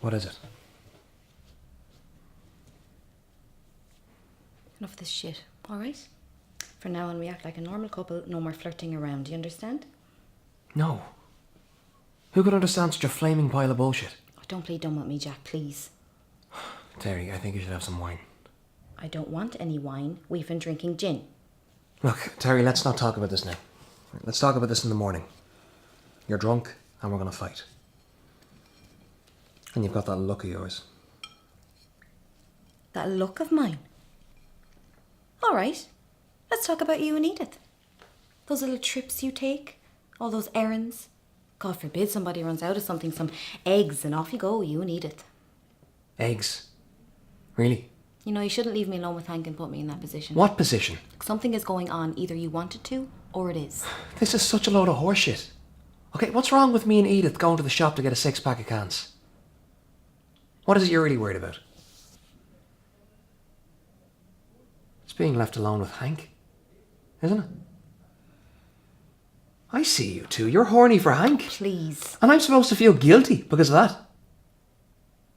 What is it? Enough of this shit, alright? From now on we act like a normal couple, no more flirting around, do you understand? No. Who could understand such a flaming pile of bullshit? Oh, don't play dumb with me, Jack, please. Terry, I think you should have some wine. I don't want any wine. We've been drinking gin. Look, Terry, let's not talk about this now. Let's talk about this in the morning. You're drunk, and we're going to fight. And you've got that look of yours. That look of mine? Alright, let's talk about you and Edith. Those little trips you take, all those errands. God forbid somebody runs out of something, some eggs, and off you go, you and Edith. Eggs? Really? You know, you shouldn't leave me alone with Hank and put me in that position. What position? Something is going on, either you wanted to, or it is. This is such a load of horseshit. Okay, what's wrong with me and Edith going to the shop to get a 6-pack of cans? What is it you're really worried about? It's being left alone with Hank, isn't it? I see you two. You're horny for Hank. Please. And I'm supposed to feel guilty because of that.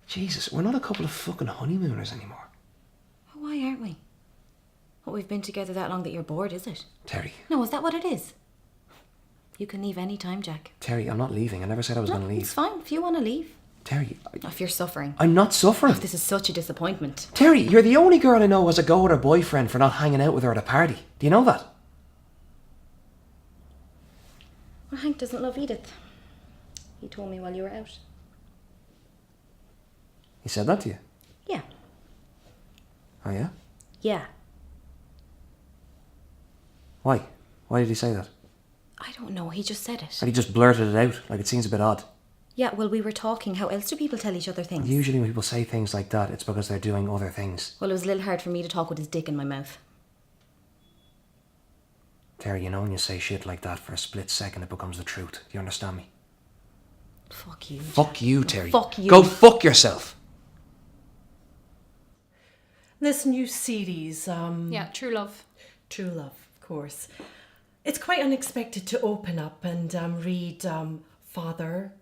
Jesus, we're not a couple of fucking honeymooners anymore. Why aren't we? What, we've been together that long that you're bored, is it? Terry. No, is that what it is? You can leave any time, Jack. Terry, I'm not leaving. I never said I was going to leave. It's fine if you want to leave. Terry, If you're suffering. I'm not suffering. This is such a disappointment. Terry, you're the only girl I know who has a go with her boyfriend for not hanging out with her at a party. Do you know that? Well, Hank doesn't love Edith. He told me while you were out. He said that to you? Yeah. Oh, yeah? Yeah. Why? Why did he say that? I don't know, he just said it. And he just blurted it out, like it seems a bit odd. Yeah, well, we were talking. How else do people tell each other things? Usually when people say things like that, it's because they're doing other things. Well, it was a little hard for me to talk with his dick in my mouth. Terry, you know when you say shit like that for a split second, it becomes the truth. Do you understand me? Fuck you. Fuck Jack. you, Terry. Fuck you. Go fuck yourself. This new series, Yeah, True Love. True Love, of course. It's quite unexpected to open up and read father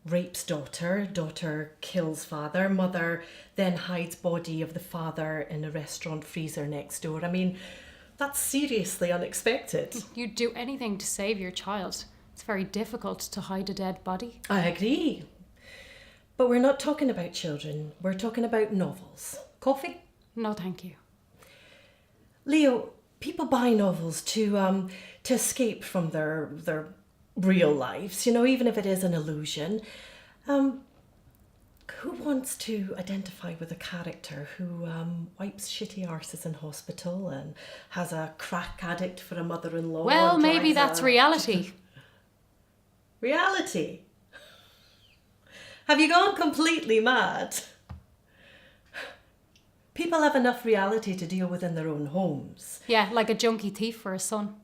rapes daughter, daughter kills father, mother then hides body of the father in a restaurant freezer next door. I mean, that's seriously unexpected. You'd do anything to save your child. It's very difficult to hide a dead body. I agree. But we're not talking about children. We're talking about novels. Coffee? No, thank you. Leo, people buy novels to escape from their real lives, you know, even if it is an illusion. Who wants to identify with a character who wipes shitty arses in hospital and has a crack addict for a mother-in-law? Well, and maybe drives that's a- reality. Reality? Have you gone completely mad? People have enough reality to deal with in their own homes. Yeah, like a junkie thief for a son.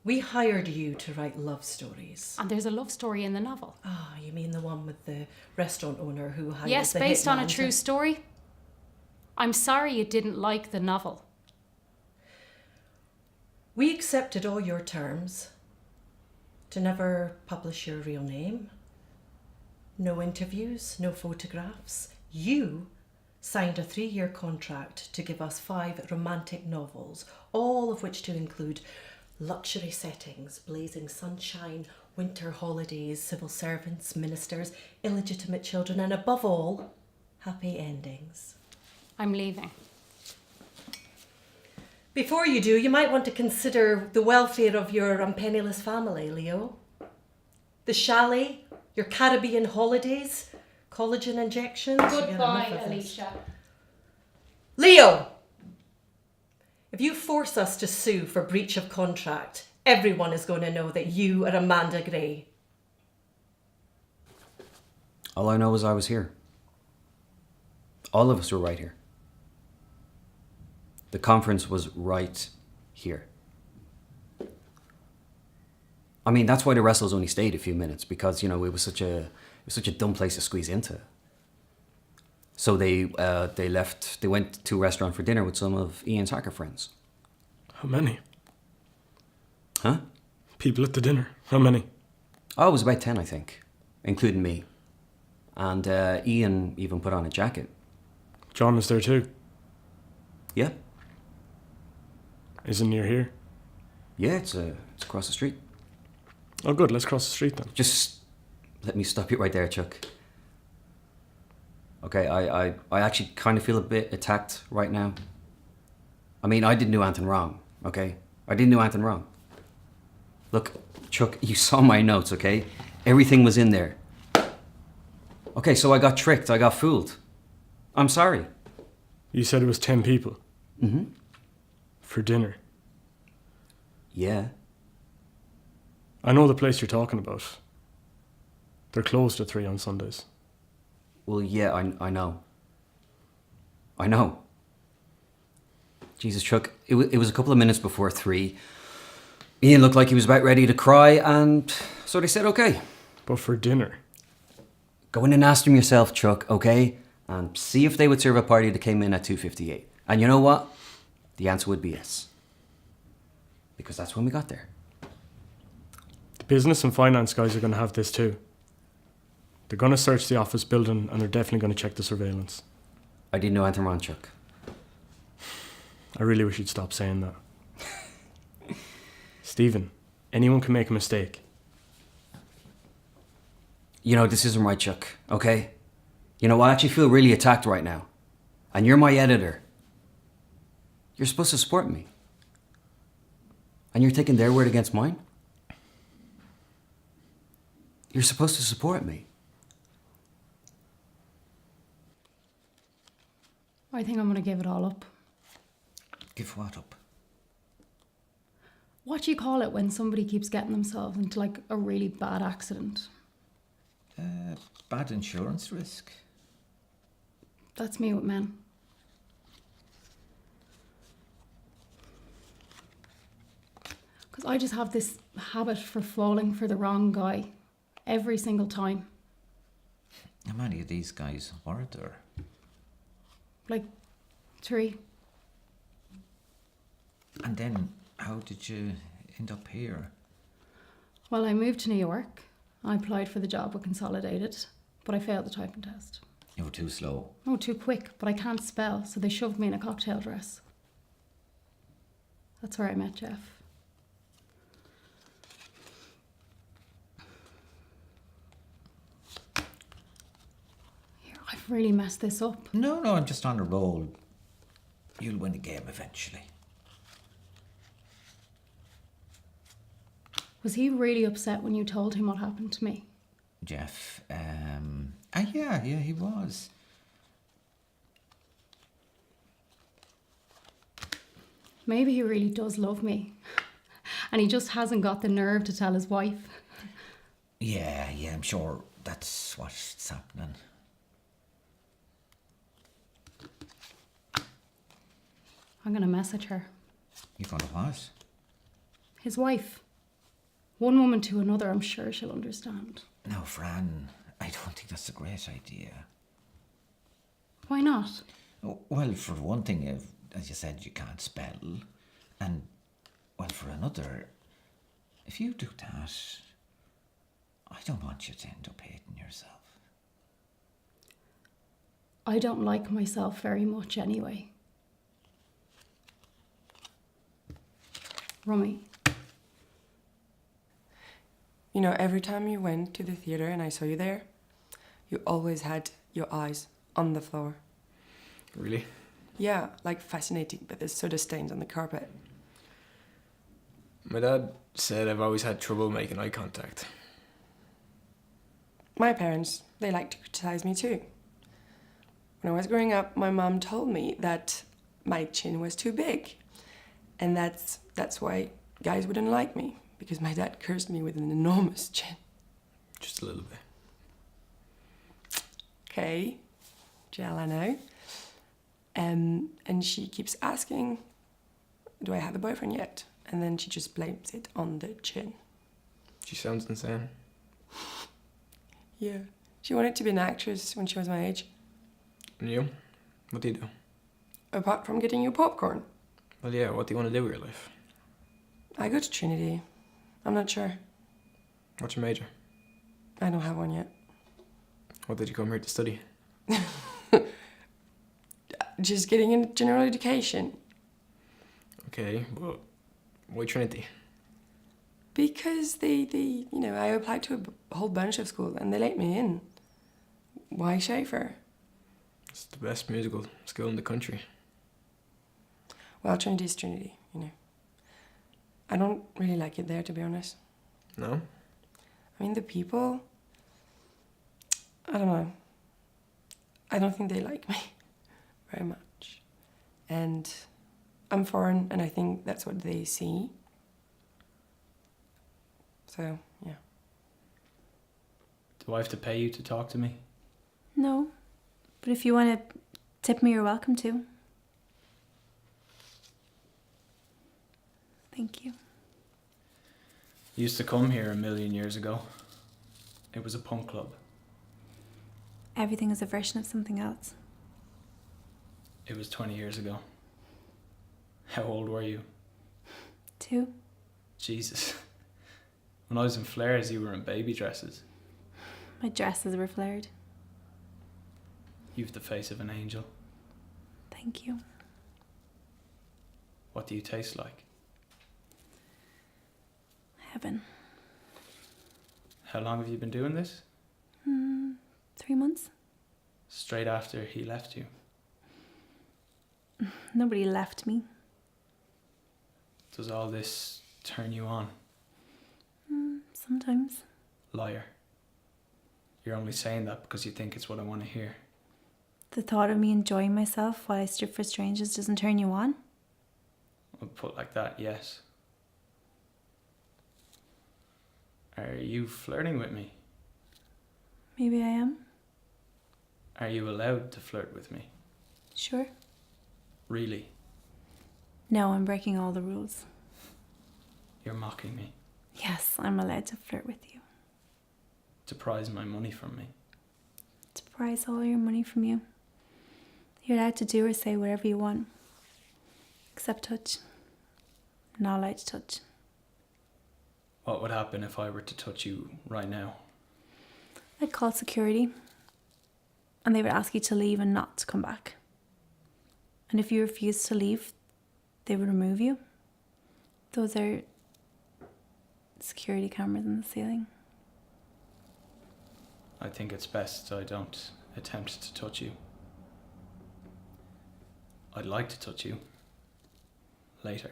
We hired you to write love stories. And there's a love story in the novel. Ah, you mean the one with the restaurant owner who hired Yes, the based on a hitman true to- story. I'm sorry you didn't like the novel. We accepted all your terms. To never publish your real name. No interviews, no photographs. You signed a 3-year contract to give us 5 romantic novels, all of which to include luxury settings, blazing sunshine, winter holidays, civil servants, ministers, illegitimate children, and above all, happy endings. I'm leaving. Before you do, you might want to consider the welfare of your penniless family, Leo. The chalet, your Caribbean holidays, collagen injections. You get enough of this. Leo! If you force us to sue for breach of contract, everyone is going to know that you are Amanda Gray. All I know is I was here. All of us were right here. The conference was right here. I mean, that's why the wrestlers only stayed a few minutes, because, you know, it was such a dumb place to squeeze into. So they left. They went to a restaurant for dinner with some of Ian's hacker friends. How many? Huh? People at the dinner. How many? Oh, it was about 10, I think, including me. And Ian even put on a jacket. John was there too. Yeah, Isn't near here. yeah, it's across the street. Oh, good. Let's cross the street then. Just let me stop you right there, Chuck. Okay, I actually kind of feel a bit attacked right now. I mean, I didn't do anything wrong, okay? I didn't do anything wrong. Look, Chuck, you saw my notes, okay? Everything was in there. Okay, so I got tricked, I got fooled. I'm sorry. You said it was 10 people. Mm-hmm. For dinner. Yeah. I know the place you're talking about. They're closed at 3 on Sundays. Well, yeah, I know. I know. Jesus, Chuck, it was a couple of minutes before 3. Ian looked like he was about ready to cry, and so they said, okay. But for dinner. Go in and ask them yourself, Chuck, okay? And see if they would serve a party that came in at 2:58. And you know what? The answer would be yes. Because that's when we got there. The business and finance guys are going to have this too. They're going to search the office building and they're definitely going to check the surveillance. I didn't know anything wrong, Chuck. I really wish you'd stop saying that. Stephen, anyone can make a mistake. You know, this isn't right, Chuck, okay? You know, I actually feel really attacked right now. And you're my editor. You're supposed to support me. And you're taking their word against mine? You're supposed to support me. I think I'm going to give it all up. Give what up? What do you call it when somebody keeps getting themselves into like a really bad accident? Bad insurance risk. That's me with men. Because I just have this habit for falling for the wrong guy every single time. How many of these guys were there? Like 3. And then how did you end up here? Well, I moved to New York. I applied for the job with Consolidated, but I failed the typing test. You were too slow. Oh, too quick, but I can't spell, so they shoved me in a cocktail dress. That's where I met Jeff. Here, I've really messed this up. No, I'm just on a roll. You'll win the game eventually. Was he really upset when you told him what happened to me? Jeff, yeah, he was. Maybe he really does love me. And he just hasn't got the nerve to tell his wife. Yeah, I'm sure that's what's happening. I'm going to message her. You're gonna what? His wife. One woman to another, I'm sure she'll understand. No, Fran, I don't think that's a great idea. Why not? Oh, well, for one thing, as you said, you can't spell. And, well, for another, if you do that, I don't want you to end up hating yourself. I don't like myself very much anyway. Rummy. You know, every time you went to the theatre and I saw you there, you always had your eyes on the floor. Really? Yeah, like fascinating, but there's soda stains on the carpet. My dad said I've always had trouble making eye contact. My parents, they like to criticize me too. When I was growing up, my mom told me that my chin was too big. And that's why guys wouldn't like me, because my dad cursed me with an enormous chin. Just a little bit. Okay, Jill, I know. And she keeps asking, do I have a boyfriend yet? And then she just blames it on the chin. She sounds insane. Yeah, she wanted to be an actress when she was my age. And you? What do you do? Apart from getting you popcorn. Well, yeah, what do you want to do with your life? I go to Trinity. I'm not sure. What's your major? I don't have one yet. What did you come here to study? Just getting a general education. Okay, but why Trinity? Because I applied to a whole bunch of schools and they let me in. Why Schaefer? It's the best musical school in the country. Well, Trinity's Trinity, I don't really like it there, to be honest. No? I mean, the people, I don't know. I don't think they like me very much. And I'm foreign, and I think that's what they see. So, yeah. Do I have to pay you to talk to me? No, but if you want to tip me, you're welcome to. Thank you. You used to come here a million years ago. It was a punk club. Everything is a version of something else. It was 20 years ago. How old were you? 2. Jesus. When I was in Flares, you were in baby dresses. My dresses were flared. You've the face of an angel. Thank you. What do you taste like? Heaven. How long have you been doing this? 3 months? Straight after he left you. Nobody left me. Does all this turn you on? Sometimes. Liar. You're only saying that because you think it's what I want to hear. The thought of me enjoying myself while I strip for strangers doesn't turn you on? Well, put like that, yes. Are you flirting with me? Maybe I am. Are you allowed to flirt with me? Sure. Really? No, I'm breaking all the rules. You're mocking me. Yes, I'm allowed to flirt with you. To prize my money from me. To prize all your money from you. You're allowed to do or say whatever you want. Except touch. I'm not allowed to touch. What would happen if I were to touch you right now? I'd call security. And they would ask you to leave and not to come back. And if you refuse to leave, they would remove you. Those are security cameras in the ceiling. I think it's best I don't attempt to touch you. I'd like to touch you. Later.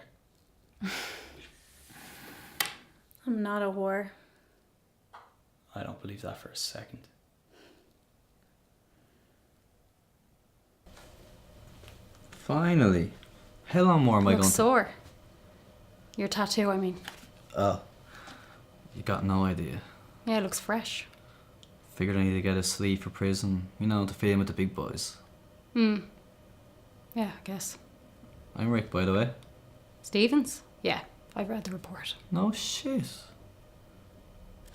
I'm not a whore. I don't believe that for a second. Finally. How long more am I going Looks to... sore. Your tattoo, I mean. Oh. You got no idea. Yeah, it looks fresh. Figured I need to get a sleeve for prison, to fit in with the big boys. Yeah, I guess. I'm Rick, by the way. Stevens? Yeah, I've read the report. No shit.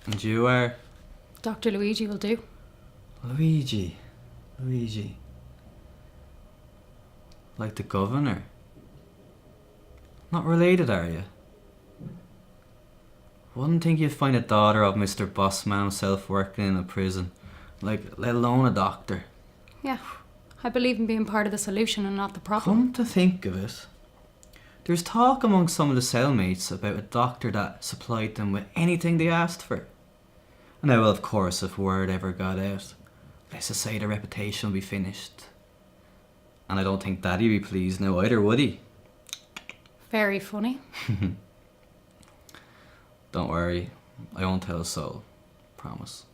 And you are? Dr. Luigi will do. Luigi. Like the governor? Not related, are you? Wouldn't think you'd find a daughter of Mr. Bossman himself working in a prison. Let alone a doctor. Yeah, I believe in being part of the solution and not the problem. Come to think of it, there's talk among some of the cellmates about a doctor that supplied them with anything they asked for. And now, well, of course, if word ever got out, let's just say the reputation will be finished. And I don't think Daddy'd be pleased now either, would he? Very funny. Don't worry, I won't tell a soul. Promise.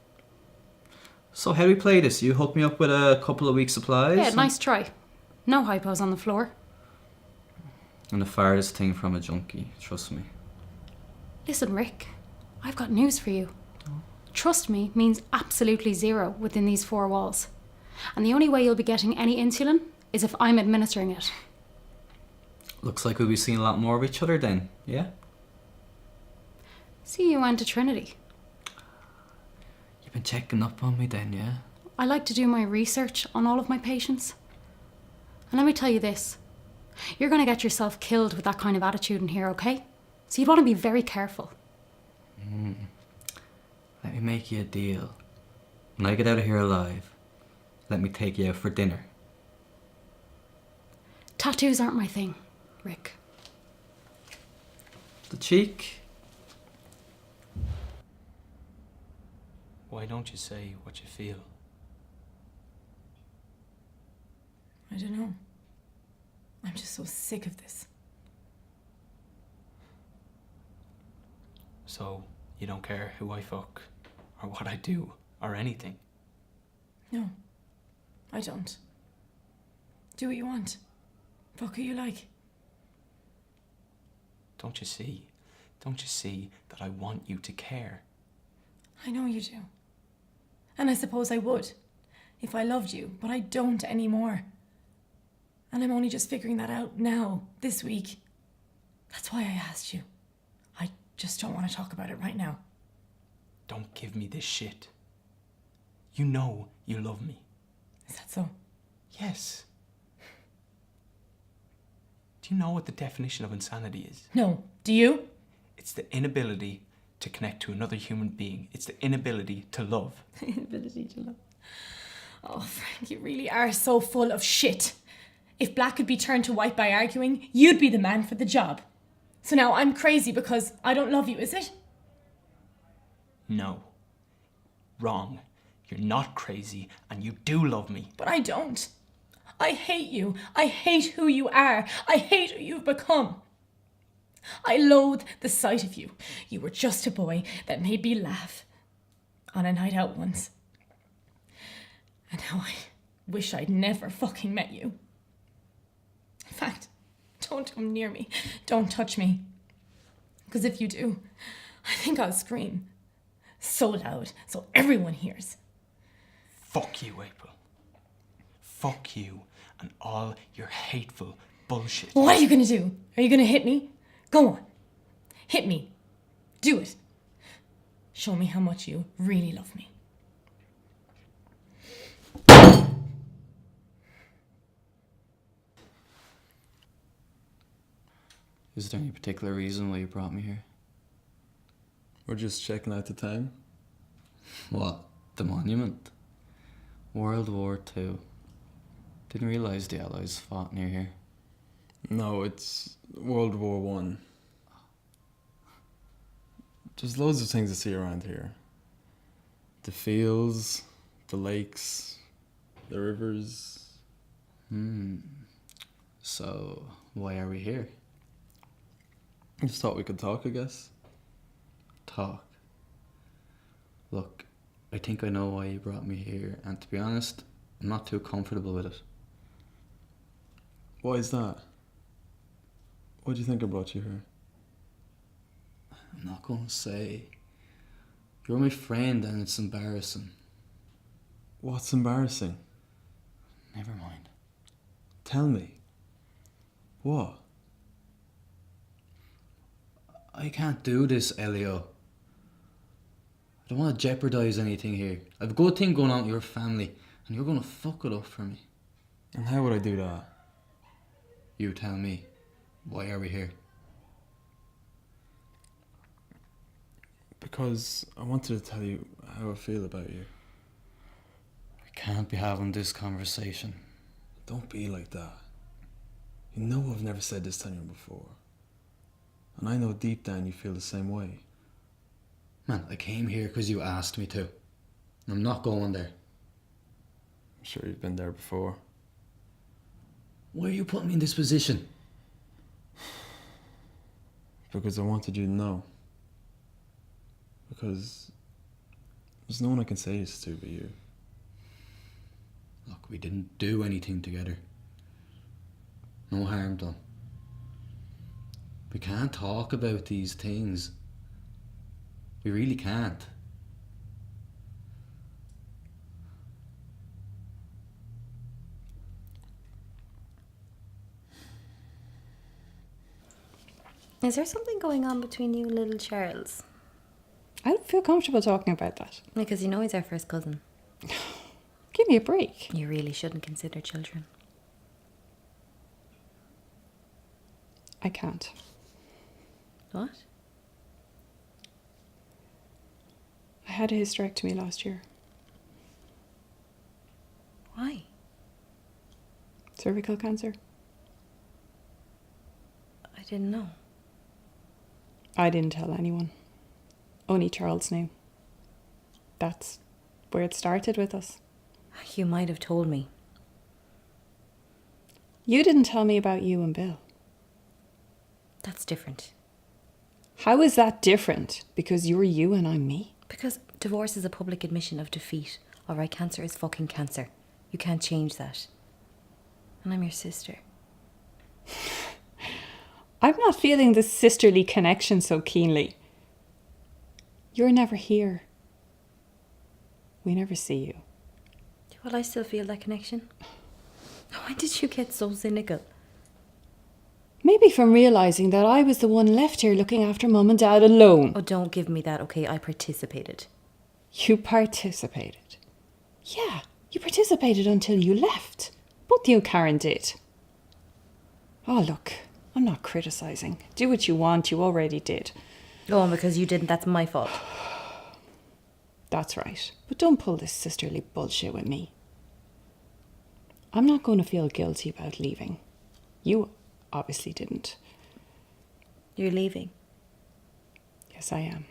So how do we play this? You hook me up with a couple of weeks' supplies? Yeah, nice try. No hypos on the floor. And the farthest thing from a junkie, trust me. Listen, Rick, I've got news for you. Trust me means absolutely zero within these 4 walls. And the only way you'll be getting any insulin is if I'm administering it. Looks like we'll be seeing a lot more of each other then, yeah? See, you went to Trinity. You've been checking up on me then, yeah? I like to do my research on all of my patients. And let me tell you this. You're going to get yourself killed with that kind of attitude in here, okay? So you'd want to be very careful. Let me make you a deal. When I get out of here alive, let me take you out for dinner. Tattoos aren't my thing, Rick. The cheek. Why don't you say what you feel? I don't know. I'm just so sick of this. So, you don't care who I fuck, or what I do, or anything? No, I don't. Do what you want. Fuck who you like. Don't you see? Don't you see that I want you to care? I know you do. And I suppose I would, if I loved you, but I don't anymore. And I'm only just figuring that out now, this week. That's why I asked you. I just don't want to talk about it right now. Don't give me this shit. You know you love me. Is that so? Yes. Do you know what the definition of insanity is? No. Do you? It's the inability to connect to another human being. It's the inability to love. Inability to love. Oh, Frank, you really are so full of shit. If black could be turned to white by arguing, you'd be the man for the job. So now I'm crazy because I don't love you, is it? No. Wrong. You're not crazy and you do love me. But I don't. I hate you. I hate who you are. I hate who you've become. I loathe the sight of you. You were just a boy that made me laugh on a night out once. And now I wish I'd never fucking met you. In fact, don't come near me. Don't touch me. Because if you do, I think I'll scream. So loud, so everyone hears. Fuck you, April. Fuck you and all your hateful bullshit. What are you gonna do? Are you gonna hit me? Go on. Hit me. Do it. Show me how much you really love me. Is there any particular reason why you brought me here? We're just checking out the town. What? The monument? World War II. Didn't realise the Allies fought near here. No, it's World War One. There's loads of things to see around here. The fields, the lakes, the rivers. So, why are we here? Just thought we could talk, I guess. Talk. Look, I think I know why you brought me here, and to be honest, I'm not too comfortable with it. Why is that? What do you think I brought you here? I'm not going to say. You're my friend and it's embarrassing. What's embarrassing? Never mind. Tell me. What? I can't do this, Elio. I don't want to jeopardise anything here. I've a good thing going on with your family, and you're going to fuck it up for me. And how would I do that? You tell me. Why are we here? Because I wanted to tell you how I feel about you. I can't be having this conversation. Don't be like that. You know I've never said this to anyone before. And I know deep down you feel the same way. Man, I came here because you asked me to. And I'm not going there. I'm sure you've been there before. Why are you putting me in this position? Because I wanted you to know. Because there's no one I can say this to but you. Look, we didn't do anything together. No harm done. We can't talk about these things. We really can't. Is there something going on between you and little Charles? I don't feel comfortable talking about that. Because you know he's our first cousin. Give me a break. You really shouldn't consider children. I can't. What? I had a hysterectomy last year. Why? Cervical cancer. I didn't know. I didn't tell anyone. Only Charles knew. That's where it started with us. You might have told me. You didn't tell me about you and Bill. That's different. How is that different? Because you're you and I'm me? Because divorce is a public admission of defeat. Alright, cancer is fucking cancer. You can't change that. And I'm your sister. I'm not feeling this sisterly connection so keenly. You're never here. We never see you. Will I still feel that connection? Why did you get so cynical? Maybe from realising that I was the one left here looking after Mum and Dad alone. Oh, don't give me that, okay? I participated. You participated? Yeah, you participated until you left. Both you and Karen did. Oh, look, I'm not criticising. Do what you want, you already did. Oh, and because you didn't, that's my fault. That's right. But don't pull this sisterly bullshit with me. I'm not going to feel guilty about leaving. You obviously didn't. You're leaving? Yes, I am.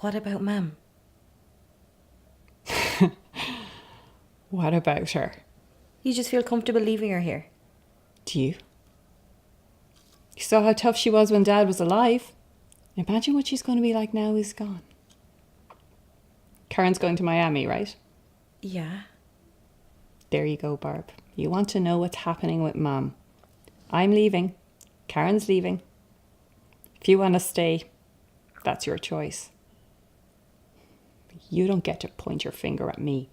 What about Mum? What about her? You just feel comfortable leaving her here? Do you? You saw how tough she was when Dad was alive. Imagine what she's going to be like now he's gone. Karen's going to Miami, right? Yeah. There you go, Barb. You want to know what's happening with Mum. I'm leaving. Karen's leaving. If you want to stay, that's your choice. You don't get to point your finger at me.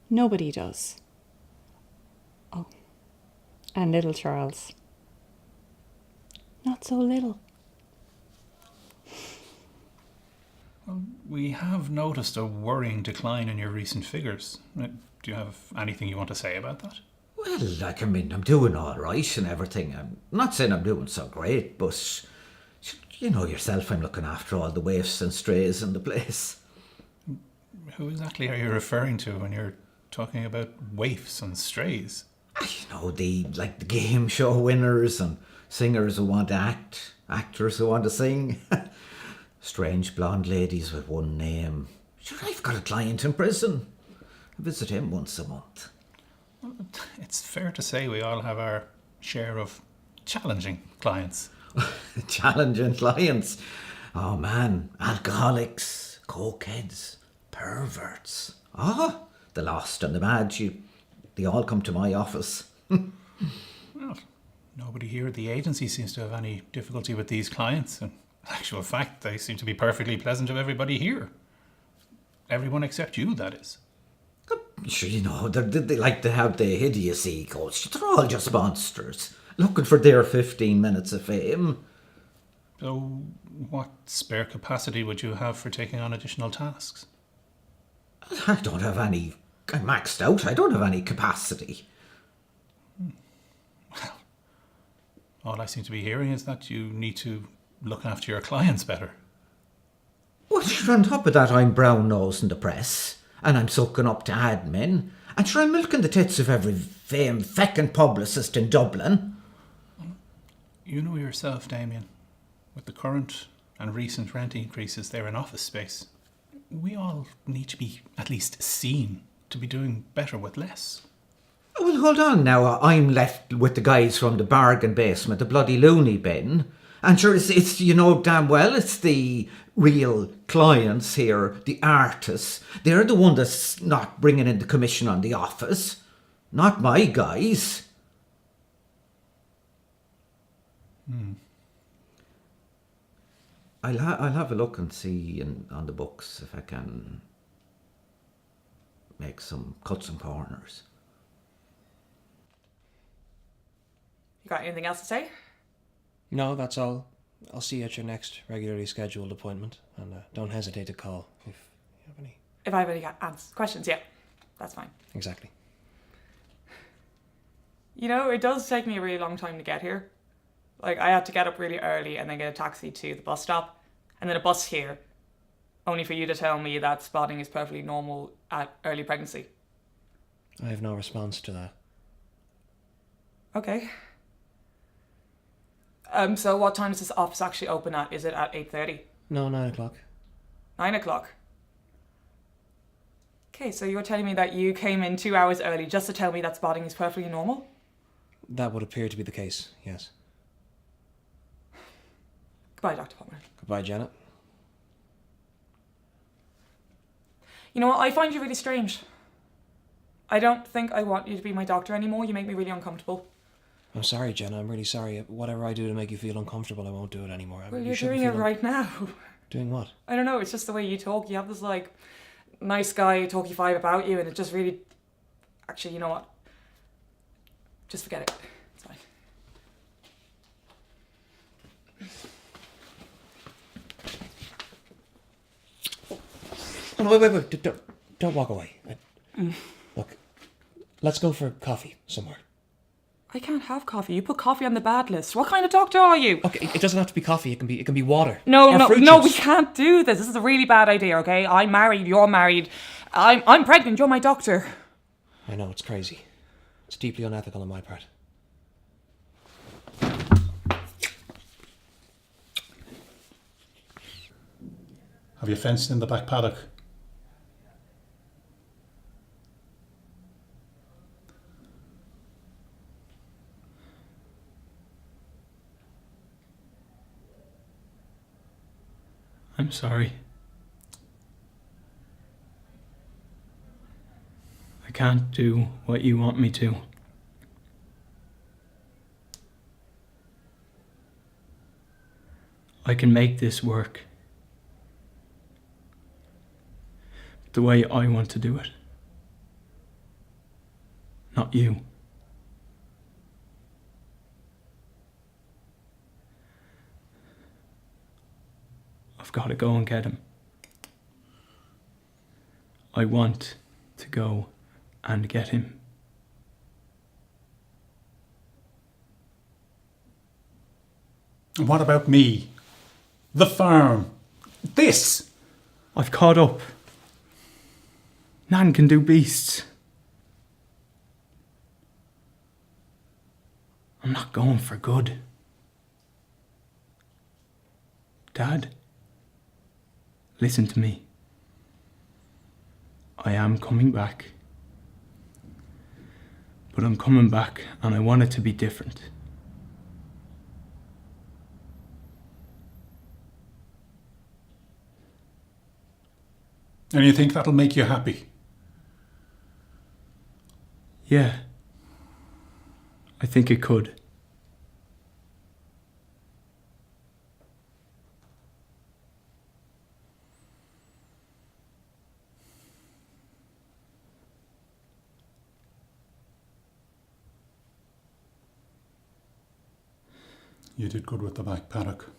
Nobody does. Oh, and little Charles. Not so little. Well, we have noticed a worrying decline in your recent figures. Do you have anything you want to say about that? Well, like, I mean, I'm doing all right and everything. I'm not saying I'm doing so great, but you know yourself, I'm looking after all the waifs and strays in the place. Who exactly are you referring to when you're talking about waifs and strays? You know, the game show winners and singers who want to act, actors who want to sing. Strange blonde ladies with one name. Sure, I've got a client in prison. I visit him once a month. Well, it's fair to say we all have our share of challenging clients. Challenging clients? Oh man, alcoholics, cokeheads, perverts. The lost and the mad, they all come to my office. Well, nobody here at the agency seems to have any difficulty with these clients. In actual fact, they seem to be perfectly pleasant to everybody here. Everyone except you, that is. Sure, you know, they like to have the hideous egos. They're all just monsters, looking for their 15 minutes of fame. So, what spare capacity would you have for taking on additional tasks? I don't have any. I'm maxed out. I don't have any capacity. Well, all I seem to be hearing is that you need to look after your clients better. Well, sure, on top of that, I'm brown-nosed in the press, and I'm sucking up to admin, and sure, I'm milking the tits of every famed feckin' publicist in Dublin. You know yourself, Damien, with the current and recent rent increases there in office space, we all need to be at least seen to be doing better with less. Well, hold on now. I'm left with the guys from the bargain basement, the bloody loony bin. And sure, it's you know damn well it's the real clients here, the artists. They're the one that's not bringing in the commission on the office. Not my guys. I'll have a look and see on the books if I can make some cuts and corners. You got anything else to say? No, that's all. I'll see you at your next regularly scheduled appointment, and don't hesitate to call if you have any. If I have any questions, yeah, that's fine. Exactly. You know, it does take me a really long time to get here. Like, I had to get up really early and then get a taxi to the bus stop, and then a bus here. only for you to tell me that spotting is perfectly normal at early pregnancy. I have no response to that. Okay. So what time does this office actually open at? Is it at 8:30? No, 9 o'clock. 9 o'clock? Okay, so you're telling me that you came in 2 hours early just to tell me that spotting is perfectly normal? That would appear to be the case, yes. Goodbye, Dr. Palmer. Goodbye, Janet. You know what? I find you really strange. I don't think I want you to be my doctor anymore. You make me really uncomfortable. I'm sorry, Jenna. I'm really sorry. Whatever I do to make you feel uncomfortable, I won't do it anymore. Well, You you're shouldn't doing it feel right now. Doing what? I don't know. It's just the way you talk. You have this, like, nice guy talky vibe about you, and it just really... Actually, you know what? Just forget it. It's fine. Oh, no, wait. Don't walk away. Look, let's go for coffee somewhere. I can't have coffee. You put coffee on the bad list. What kind of doctor are you? Okay, it doesn't have to be coffee. It can be water. No, Or no, fruit no, juice. we can't do this. This is a really bad idea, okay? I'm married, you're married. I'm pregnant, you're my doctor. I know, it's crazy. It's deeply unethical on my part. Have you fenced in the back paddock? I'm sorry. I can't do what you want me to. I can make this work the way I want to do it. Not you. I've got to go and get him. I want to go and get him. And what about me? The farm? This? I've caught up. Nan can do beasts. I'm not going for good. Dad, listen to me. I am coming back. But I'm coming back and I want it to be different. And you think that'll make you happy? Yeah. I think it could. You did good with the back paddock.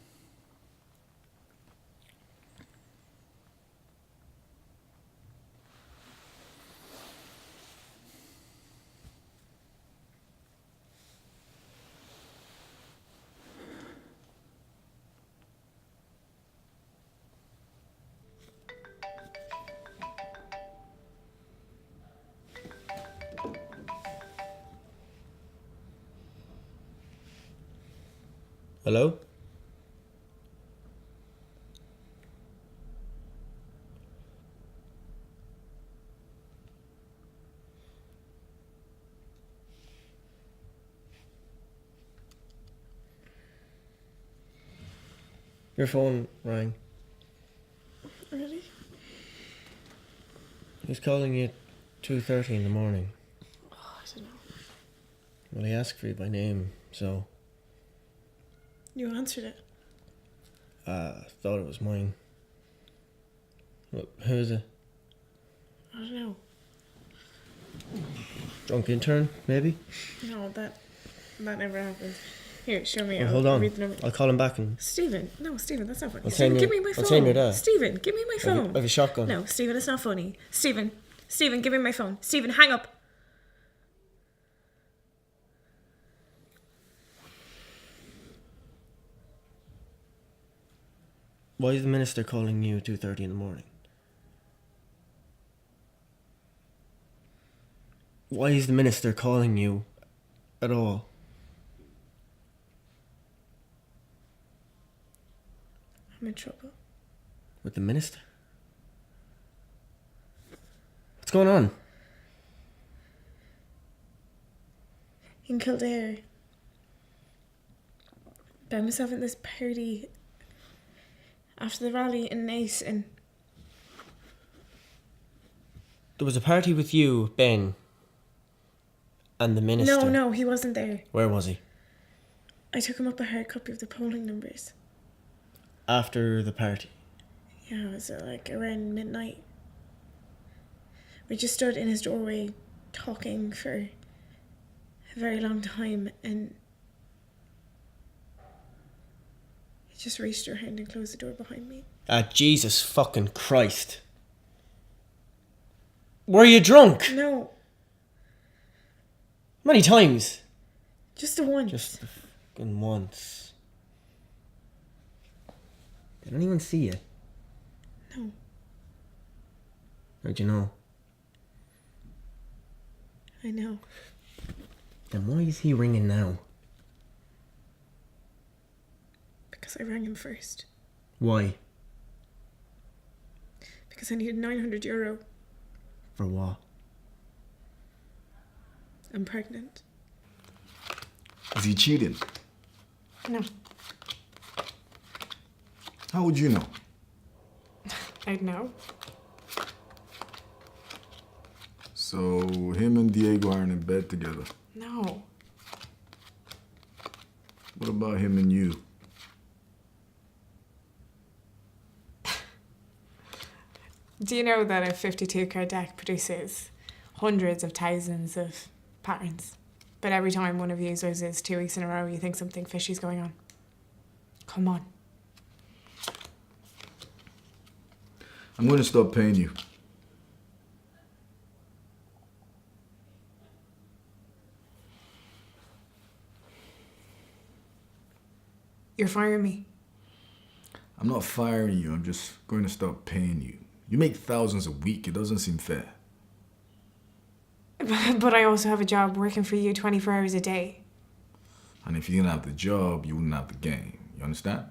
Hello? Your phone rang. Really? He's calling you at 2:30 in the morning. Oh, I don't know. Well, he asked for you by name, so You answered it. thought it was mine. Look, who is it? I don't know. Drunk intern, maybe? No, that never happened. Here, show me. Well, I'll hold on. read the number. I'll call him back and... Stephen, no, Stephen, that's not funny. I'll Stephen, tell give you- me my I'll phone. tell your dad. Stephen, give me my I phone. have a shotgun. No, Stephen, it's not funny. Stephen, give me my phone. Stephen, hang up. Why is the minister calling you at 2:30 in the morning? Why is the minister calling you at all? I'm in trouble. With the minister? What's going on? In Kildare. Found myself at this party after the rally in Nace, and There was a party with you, Ben, and the minister. no, he wasn't there. Where was he? I took him up a hard copy of the polling numbers. After the party. Yeah, it was like around midnight. We just stood in his doorway talking for a very long time, and he just reached her hand and closed the door behind me. Ah, Jesus fucking Christ. Were you drunk? No, Many times? just the once. Just the fucking once. Did anyone see you? No, How'd you know? I know. Then why is he ringing now? Because I rang him first. Why? Because I needed €900. For what? I'm pregnant. Is he cheating? No, How would you know? I'd know. So him and Diego aren't in bed together. No. What about him and you? Do you know that a 52-card deck produces hundreds of thousands of patterns? But every time one of you loses 2 weeks in a row, you think something fishy's going on. Come on. I'm going to stop paying you. You're firing me. I'm not firing you. I'm just going to stop paying you. You make thousands a week. It doesn't seem fair. But I also have a job working for you 24 hours a day. And if you didn't have the job, you wouldn't have the game. You understand?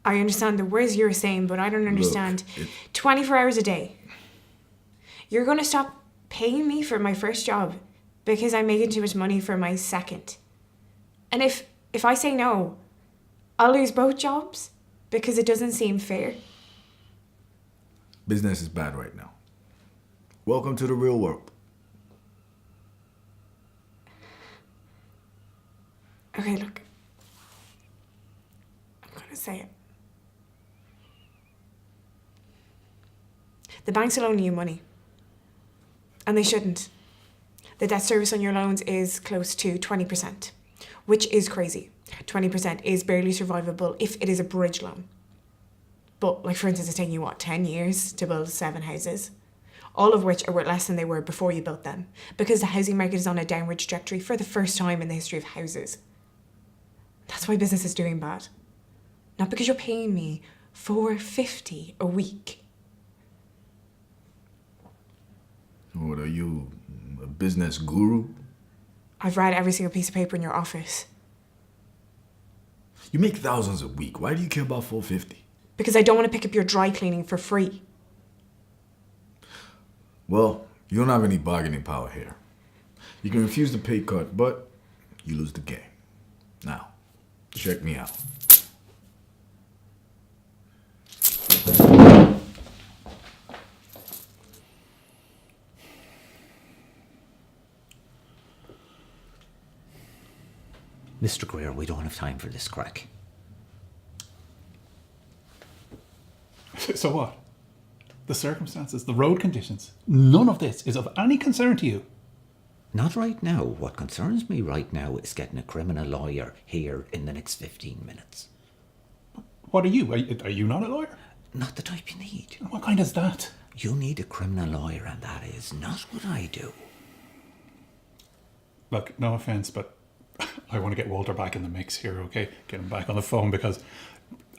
I understand the words you're saying, but I don't understand. Look, 24 hours a day. You're going to stop paying me for my first job because I'm making too much money for my second. And if I say no, I'll lose both jobs because it doesn't seem fair. Business is bad right now. Welcome to the real world. Okay, look. I'm going to say it. The banks will loan you money. And they shouldn't. The debt service on your loans is close to 20%, which is crazy. 20% is barely survivable if it is a bridge loan. But, like, for instance, it's taking you, 10 years to build 7 houses? All of which are worth less than they were before you built them, because the housing market is on a downward trajectory for the first time in the history of houses. That's why business is doing bad. Not because you're paying me $4.50 a week. What are you, a business guru? I've read every single piece of paper in your office. You make thousands a week. Why do you care about $4.50? Because I don't want to pick up your dry cleaning for free. Well, you don't have any bargaining power here. You can refuse the pay cut, but you lose the game. Now, check me out. Mr. Greer, we don't have time for this crack. So what? The circumstances, the road conditions, none of this is of any concern to you. Not right now. What concerns me right now is getting a criminal lawyer here in the next 15 minutes. What are you? Are you not a lawyer? Not the type you need. What kind is that? You need a criminal lawyer, and that is not what I do. Look, no offence, but I want to get Walter back in the mix here, okay? Get him back on the phone because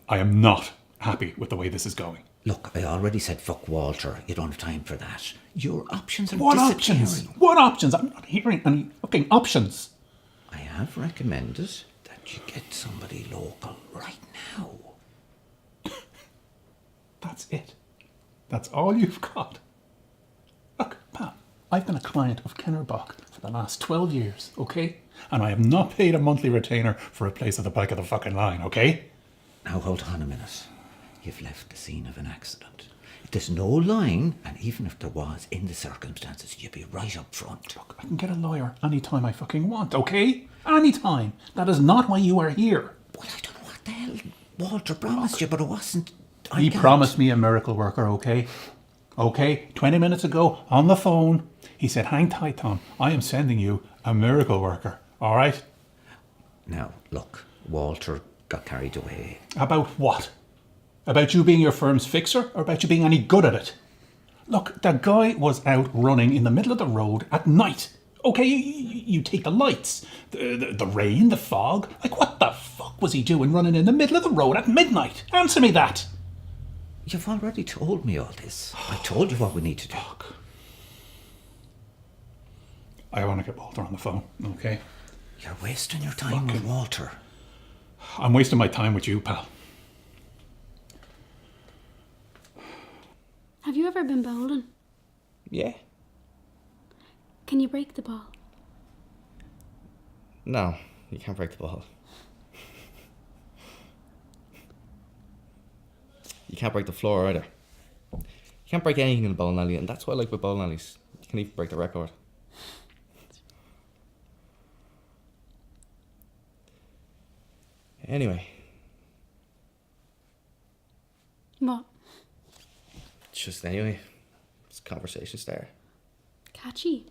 I am not happy with the way this is going. Look, I already said fuck Walter. You don't have time for that. Your options are What disappearing. options? What options? I'm not hearing any fucking options. I have recommended that you get somebody local right now. That's it. That's all you've got. Look, pal, I've been a client of Kennerbach for the last 12 years, okay? And I have not paid a monthly retainer for a place at the back of the fucking line, okay? Now hold on a minute. You've left the scene of an accident. If there's no line, and even if there was, in the circumstances, you'd be right up front. Look, I can get a lawyer anytime I fucking want, okay? Anytime. That is not why you are here. Well, I don't know what the hell Walter promised you, but it wasn't. He promised me a miracle worker, okay? Okay, 20 minutes ago, on the phone, he said, hang tight, Tom. I am sending you a miracle worker, all right? Now, look, Walter got carried away. About what? About you being your firm's fixer, or about you being any good at it? Look, that guy was out running in the middle of the road at night. Okay, you take the lights, the rain, the fog. Like, what the fuck was he doing running in the middle of the road at midnight? Answer me that. You've already told me all this. I told you what we need to do. Fuck. I want to get Walter on the phone, okay? You're wasting your time with Walter. I'm wasting my time with you, pal. Have you ever been bowling? Yeah. Can you break the ball? No, you can't break the ball. You can't break the floor either. You can't break anything in a bowling alley, and that's what I like with bowling alleys. You can even break the record. Anyway. What? Just anyway. It's a conversation starter. Catchy.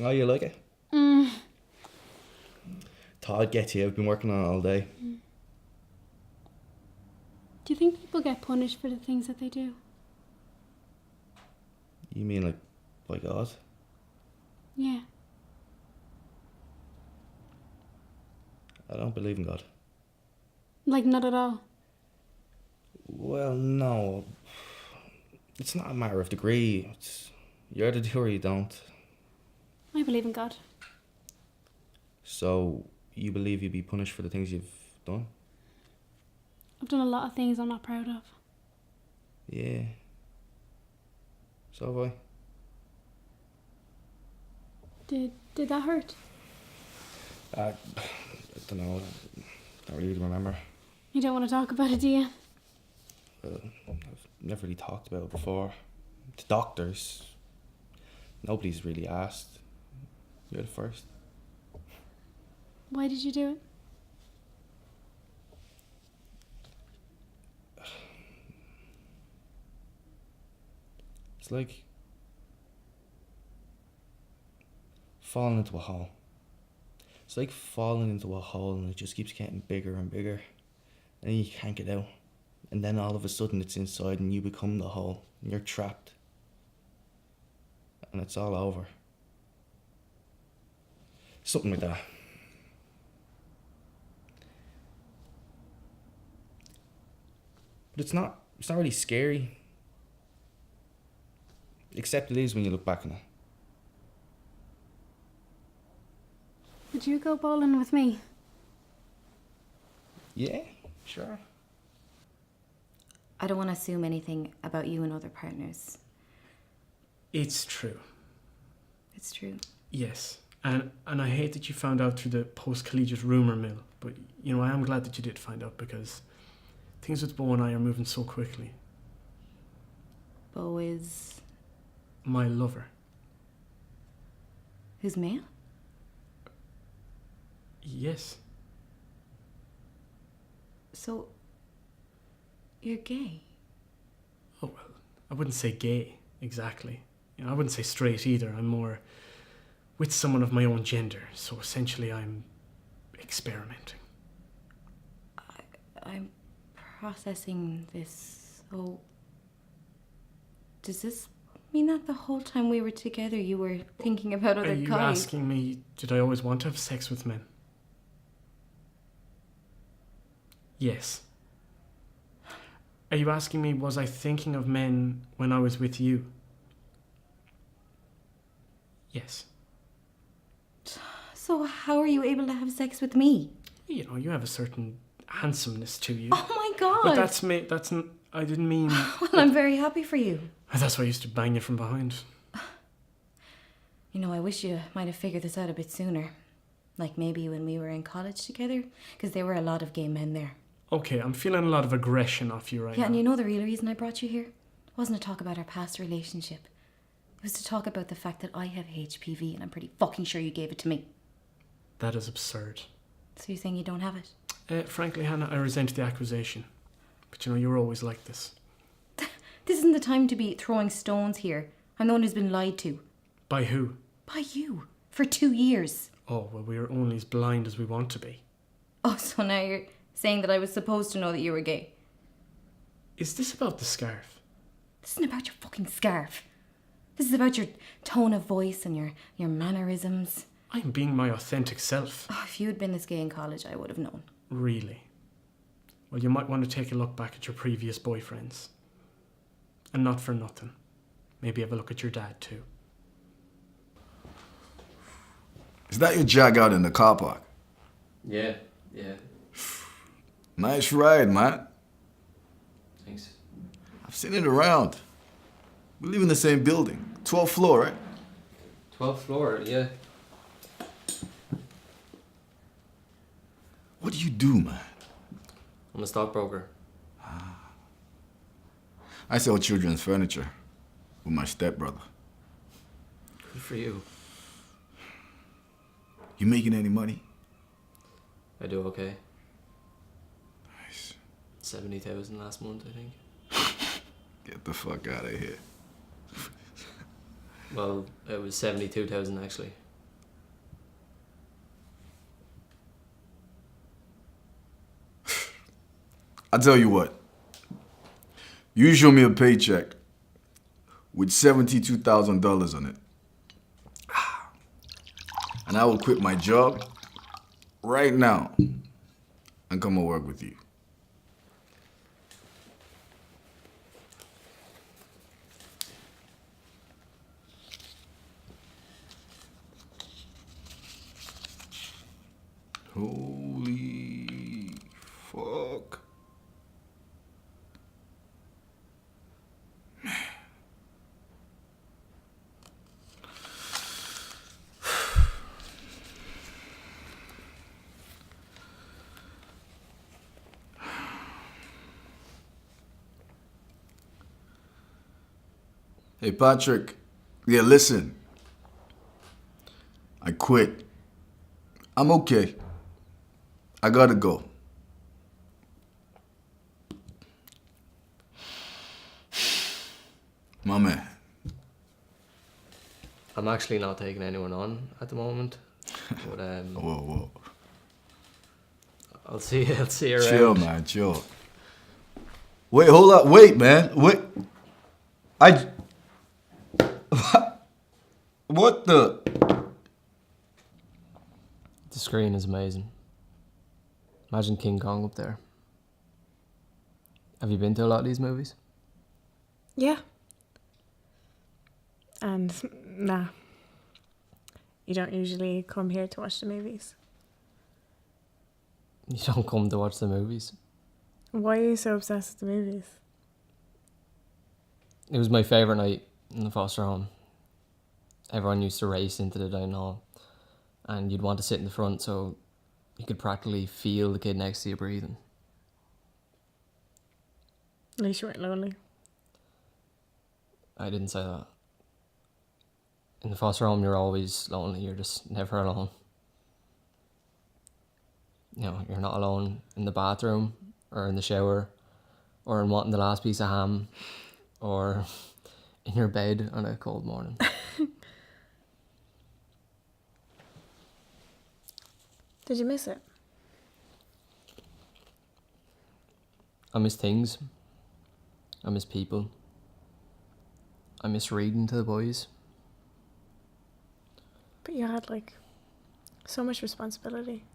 Oh, you like it? Mm. Thought I'd get to you. I've been working on it all day. Do you think people get punished for the things that they do? You mean like by God? Yeah. I don't believe in God. Like, not at all. Well, no. It's not a matter of degree. It's, you either do or you don't. I believe in God. So, you believe you'd be punished for the things you've done? I've done a lot of things I'm not proud of. Yeah. So have I. Did that hurt? I don't know. Don't really remember. You don't want to talk about it, do you? I've never really talked about it before. To doctors. Nobody's really asked. You're the first. Why did you do it? It's like falling into a hole. It's like falling into a hole and it just keeps getting bigger and bigger. And you can't get out. And then all of a sudden it's inside and you become the hole. And you're trapped. And it's all over. Something like that. But it's not really scary. Except it is when you look back on it. Would you go bowling with me? Yeah, sure. I don't want to assume anything about you and other partners. It's true. It's true. Yes. And I hate that you found out through the post-collegiate rumour mill. But, you know, I am glad that you did find out because things with Bo and I are moving so quickly. Bo is... my lover. Who's male? Yes. So, you're gay? Oh, well, I wouldn't say gay, exactly. You know, I wouldn't say straight either. I'm more with someone of my own gender. So essentially I'm experimenting. I'm processing this. So, does this mean that the whole time we were together you were thinking about other Are you guys? asking me, did I always want to have sex with men? Yes. Are you asking me, was I thinking of men when I was with you? Yes. So how are you able to have sex with me? You know, you have a certain handsomeness to you. Oh my god! But I didn't mean... Well, I'm very happy for you. That's why I used to bang you from behind. You know, I wish you might have figured this out a bit sooner. Like maybe when we were in college together, because there were a lot of gay men there. Okay, I'm feeling a lot of aggression off you right Yeah, now. and you know the real reason I brought you here? It wasn't to talk about our past relationship. It was to talk about the fact that I have HPV and I'm pretty fucking sure you gave it to me. That is absurd. So you're saying you don't have it? Frankly, Hannah, I resent the accusation. But you know, you're always like this. This isn't the time to be throwing stones here. I'm the one who's been lied to. By who? By you. For 2 years. Oh, well, we are only as blind as we want to be. Oh, so now you're saying that I was supposed to know that you were gay? Is this about the scarf? This isn't about your fucking scarf. This is about your tone of voice and your mannerisms. I'm being my authentic self. Oh, if you had been this gay in college, I would have known. Really? Well, you might want to take a look back at your previous boyfriends. And not for nothing. Maybe have a look at your dad too. Is that your jag out in the car park? Yeah. Nice ride, man. Thanks. I've seen it around. We live in the same building. 12th floor, right? 12th floor, yeah. What do you do, man? I'm a stockbroker. I sell children's furniture with my stepbrother. Good for you. You making any money? I do okay. Nice. 70,000 last month, I think. Get the fuck out of here. Well, it was 72,000 actually. I tell you what. You show me a paycheck with $72,000 on it. And I will quit my job right now and come and work with you. Holy fuck. Hey, Patrick. Yeah, listen. I quit. I'm okay. I gotta go. My man. I'm actually not taking anyone on at the moment. But Whoa. I'll see you around. Chill, man, chill. Wait, hold up. Wait, man. Wait. What the? The screen is amazing. Imagine King Kong up there. Have you been to a lot of these movies? Yeah. And nah. You don't usually come here to watch the movies. You don't come to watch the movies. Why are you so obsessed with the movies? It was my favourite night in the foster home. Everyone used to race into the dining hall and you'd want to sit in the front so you could practically feel the kid next to you breathing. At least you weren't lonely. I didn't say that. In the foster home, you're always lonely. You're just never alone. You know, you're not alone in the bathroom or in the shower or in wanting the last piece of ham or in your bed on a cold morning. Did you miss it? I miss things. I miss people. I miss reading to the boys. But you had so much responsibility.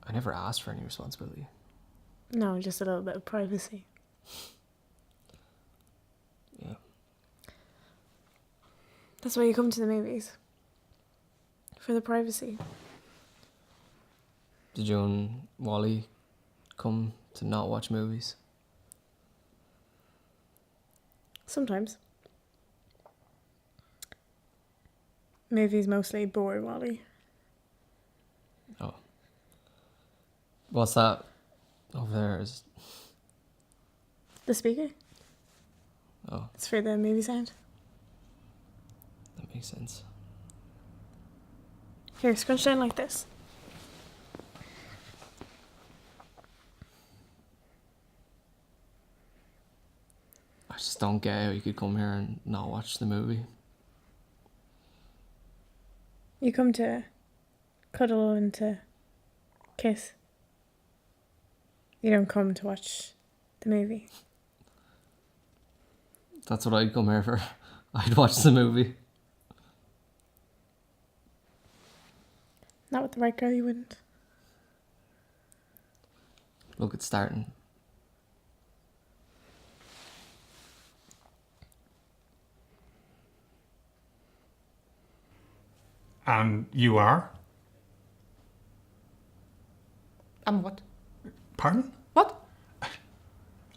I never asked for any responsibility. No, just a little bit of privacy. Yeah. That's why you come to the movies. For the privacy. Did you and Wally come to not watch movies? Sometimes. Movies mostly bore Wally. Oh. What's that over there? Is The speaker. Oh, It's for the movie sound. that makes sense. Here, scrunch down like this. I just don't get how you could come here and not watch the movie. You come to cuddle and to kiss. You don't come to watch the movie. That's what I'd come here for. I'd watch the movie. Not with the right girl, you wouldn't. Look, it's starting. And you are? What? Pardon? What?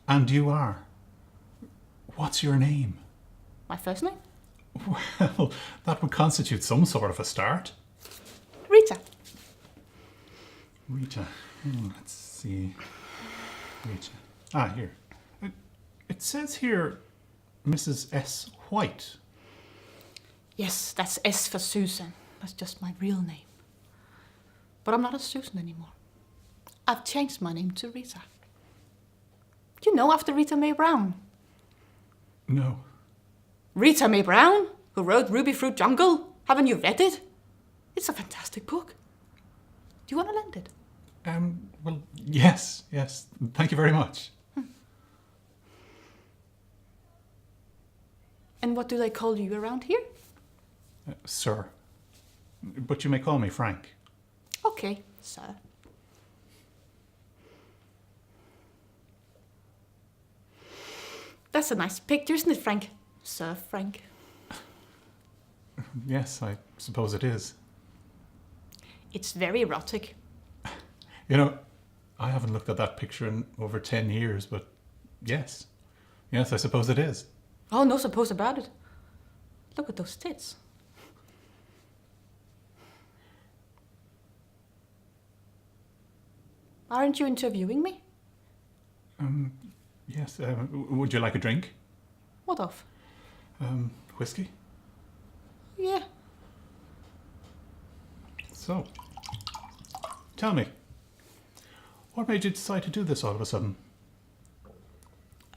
And you are? What's your name? My first name? Well, that would constitute some sort of a start. Rita. Rita. Let's see. Rita. Ah, here. It says here Mrs. S. White. Yes, that's S for Susan. That's just my real name. But I'm not a Susan anymore. I've changed my name to Rita. You know, after Rita Mae Brown. No. Rita Mae Brown, who wrote Ruby Fruit Jungle. Haven't you read it? It's a fantastic book. Do you want to lend it? Well, yes. Thank you very much. And what do they call you around here? Sir. But you may call me Frank. Okay, sir. That's a nice picture, isn't it, Frank? Sir Frank. Yes, I suppose it is. It's very erotic. You know, I haven't looked at that picture in over 10 years, but yes. Yes, I suppose it is. Oh, no suppose about it. Look at those tits. Aren't you interviewing me? Yes. Would you like a drink? What of? Whiskey? Yeah. So, tell me, what made you decide to do this all of a sudden?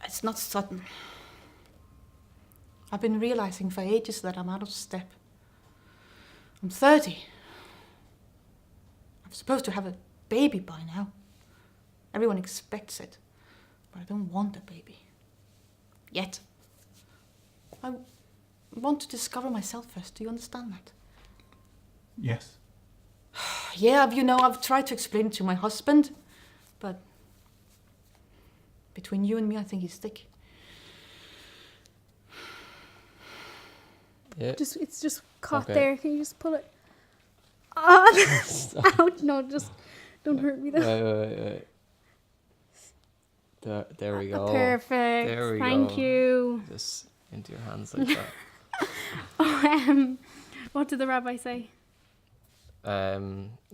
It's not sudden. I've been realizing for ages that I'm out of step. I'm 30. I'm supposed to have a baby by now. Everyone expects it, but I don't want a baby. Yet. I want to discover myself first. Do you understand that? Yes. Yeah, I've tried to explain it to my husband, but between you and me, I think he's thick. Yeah. It's just caught Okay. there. Can you just pull it? Ah, ouch! No, just don't hurt me though. Wait. There we go. Perfect. There we Thank go. you. Just into your hands like that. What did the rabbi say?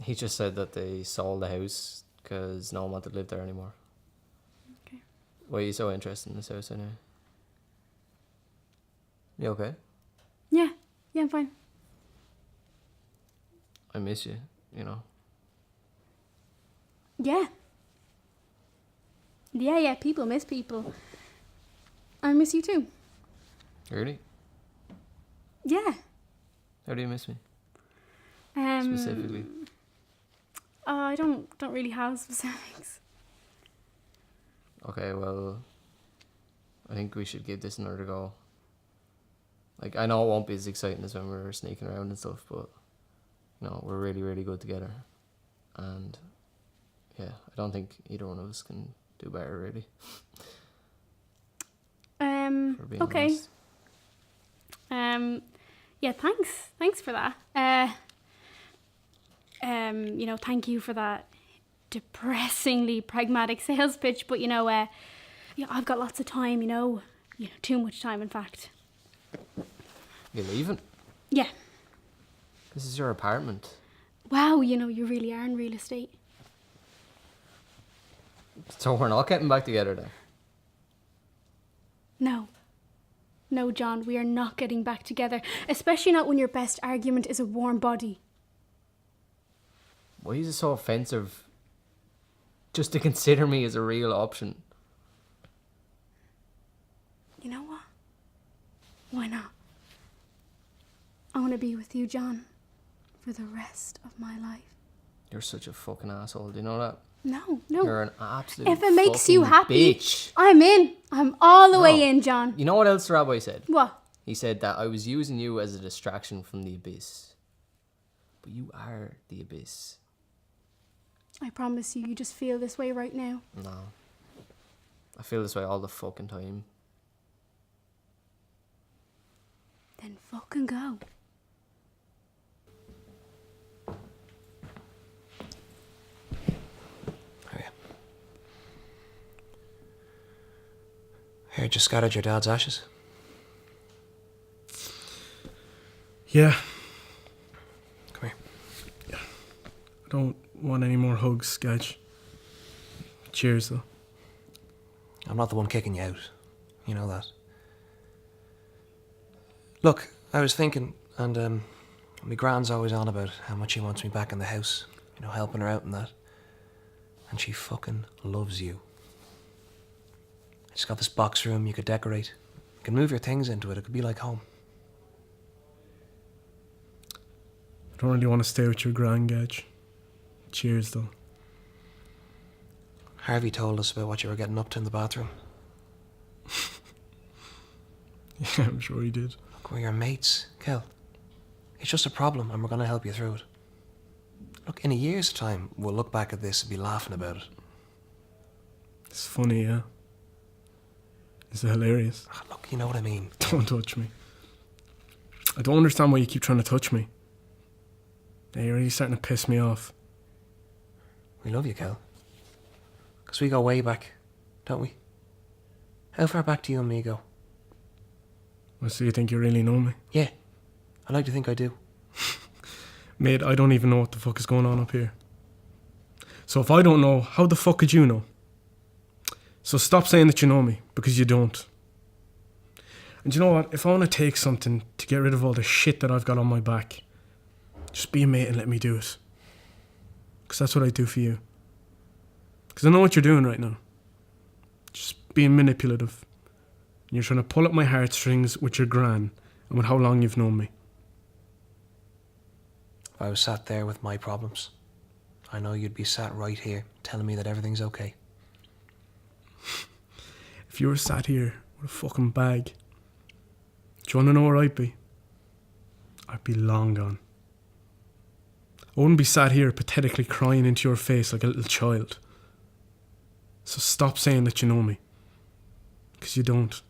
He just said that they sold the house because no one wanted to live there anymore. Okay. Why are you so interested in this house anyway? You okay? Yeah, I'm fine. I miss you, you know. Yeah, people miss people. I miss you too. Really? Yeah. How do you miss me? Specifically. I don't really have specifics. Okay, well, I think we should give this another go. Like, I know it won't be as exciting as when we were sneaking around and stuff, but, you know, we're really, really good together. And, yeah, I don't think either one of us can do better, really. For being Okay. honest. Yeah, thanks for that. Thank you for that depressingly pragmatic sales pitch, but I've got lots of time, too much time, in fact. You leaving? Yeah. This is your apartment. Wow, you really are in real estate. So we're not getting back together then? No, John, we are not getting back together, especially not when your best argument is a warm body. Why is it so offensive just to consider me as a real option? You know what? Why not? I want to be with you, John, for the rest of my life. You're such a fucking asshole, do you know that? No. You're an absolute If it makes you fucking happy, bitch. I'm in. I'm all the way No. in, John. You know what else the rabbi said? What? He said that I was using you as a distraction from the abyss. But you are the abyss. I promise you just feel this way right now. No. I feel this way all the fucking time. Then fucking go. Here, just scattered your dad's ashes. Yeah. Come here. I don't want any more hugs, Sketch. Cheers, though. I'm not the one kicking you out. You know that. Look, I was thinking, and my gran's always on about how much she wants me back in the house, helping her out and that. And she fucking loves you. I just got this box room you could decorate. You can move your things into it. It could be like home. I don't really want to stay with your gran, Gedge. Cheers, though. Harvey told us about what you were getting up to in the bathroom. Yeah, I'm sure he did. Look, we're your mates, Kel. It's just a problem and we're going to help you through it. Look, in a year's time, we'll look back at this and be laughing about it. It's funny, yeah. It's hilarious. Look, you know what I mean. Don't touch me. I don't understand why you keep trying to touch me. Yeah, you're really starting to piss me off. We love you, Kel. Because we go way back, don't we? How far back do you and me go? Well, so you think you really know me? Yeah. I like to think I do. Mate, I don't even know what the fuck is going on up here. So if I don't know, how the fuck could you know? So stop saying that you know me, because you don't. And you know what? If I want to take something to get rid of all the shit that I've got on my back, just be a mate and let me do it. Because that's what I do for you. Because I know what you're doing right now. Just being manipulative. And you're trying to pull at my heartstrings with your gran and with how long you've known me. If I was sat there with my problems, I know you'd be sat right here telling me that everything's okay. If you were sat here with a fucking bag, do you want to know where I'd be? I'd be long gone. I wouldn't be sat here pathetically crying into your face like a little child. So stop saying that you know me. Because you don't.